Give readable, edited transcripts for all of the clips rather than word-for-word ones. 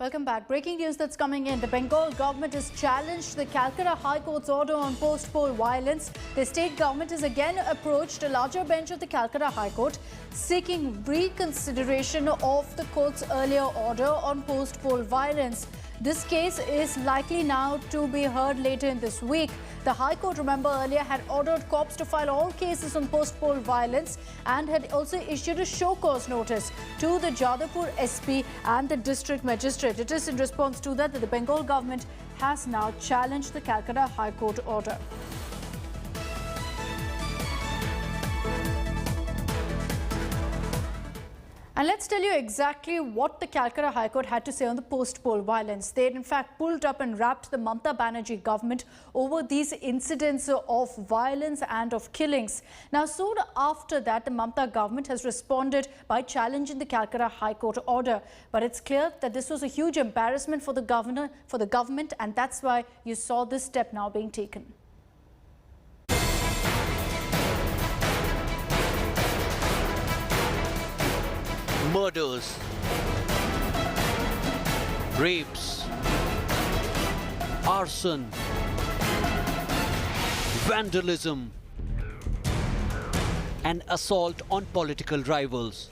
Welcome back. Breaking news that's coming in. The Bengal government has challenged the Calcutta High Court's order on post-poll violence. The state government has again approached a larger bench of the Calcutta High Court, seeking reconsideration of the court's earlier order on post-poll violence. This case is likely now to be heard later in this week. The High Court, remember, earlier had ordered cops to file all cases on post-poll violence and had also issued a show cause notice to the Jadavpur SP and the district magistrate. It is in response to that the Bengal government has now challenged the Calcutta High Court order. And let's tell you exactly what the Calcutta High Court had to say on the post-poll violence. They had in fact pulled up and wrapped the Mamata Banerjee government over these incidents of violence and of killings. Now, soon after that, the Mamata government has responded by challenging the Calcutta High Court order. But it's clear that this was a huge embarrassment for the government, and that's why you saw this step now being taken. Murders, rapes, arson, vandalism, and assault on political rivals.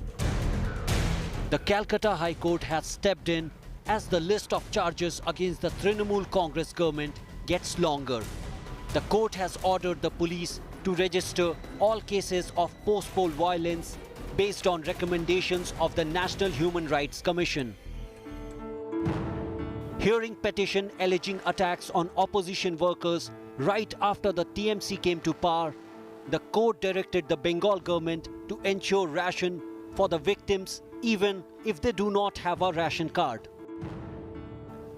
The Calcutta High Court has stepped in as the list of charges against the Trinamool Congress government gets longer. The court has ordered the police to register all cases of post-poll violence based on recommendations of the National Human Rights Commission. Hearing petition alleging attacks on opposition workers right after the TMC came to power, the court directed the Bengal government to ensure ration for the victims even if they do not have a ration card.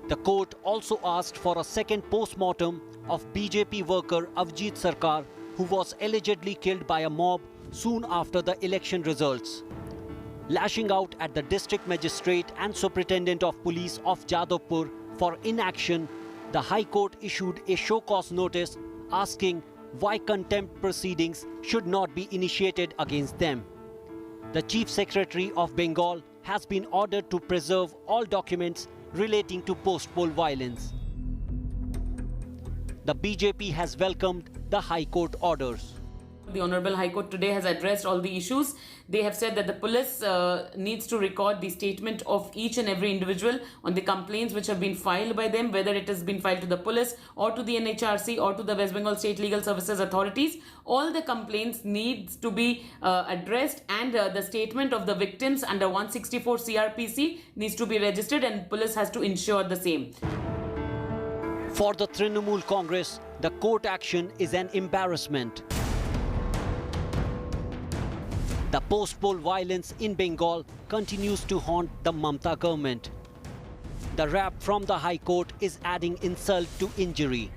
The court also asked for a second post-mortem of BJP worker Avjit Sarkar, who was allegedly killed by a mob soon after the election results. Lashing out at the district magistrate and superintendent of police of Jadavpur for inaction, the High Court issued a show cause notice asking why contempt proceedings should not be initiated against them. The Chief Secretary of Bengal has been ordered to preserve all documents relating to post-poll violence. The BJP has welcomed the High Court orders. The Honorable High Court today has addressed all the issues. They have said that the police needs to record the statement of each and every individual on the complaints which have been filed by them, whether it has been filed to the police or to the NHRC or to the West Bengal State Legal Services Authorities. All the complaints needs to be addressed, and the statement of the victims under 164 CRPC needs to be registered, and police has to ensure the same. For the Trinamool Congress, the court action is an embarrassment. The post-poll violence in Bengal continues to haunt the Mamata government. The rap from the High Court is adding insult to injury.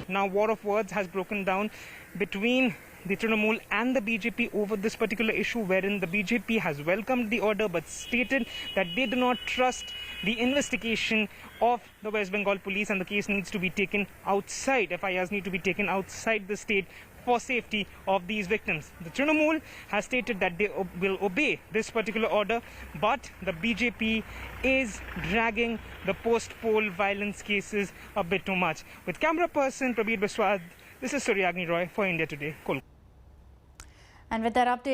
Now, war of words has broken down between the Trinamool and the BJP over this particular issue, wherein the BJP has welcomed the order but stated that they do not trust the investigation of the West Bengal police, and the case needs to be taken outside. FIRs need to be taken outside the state for safety of these victims. The Trinamool has stated that they will obey this particular order, but the BJP is dragging the post-poll violence cases a bit too much. With camera person Prabir Biswad, this is Suryagni Roy for India Today, Kolkata. And with that update,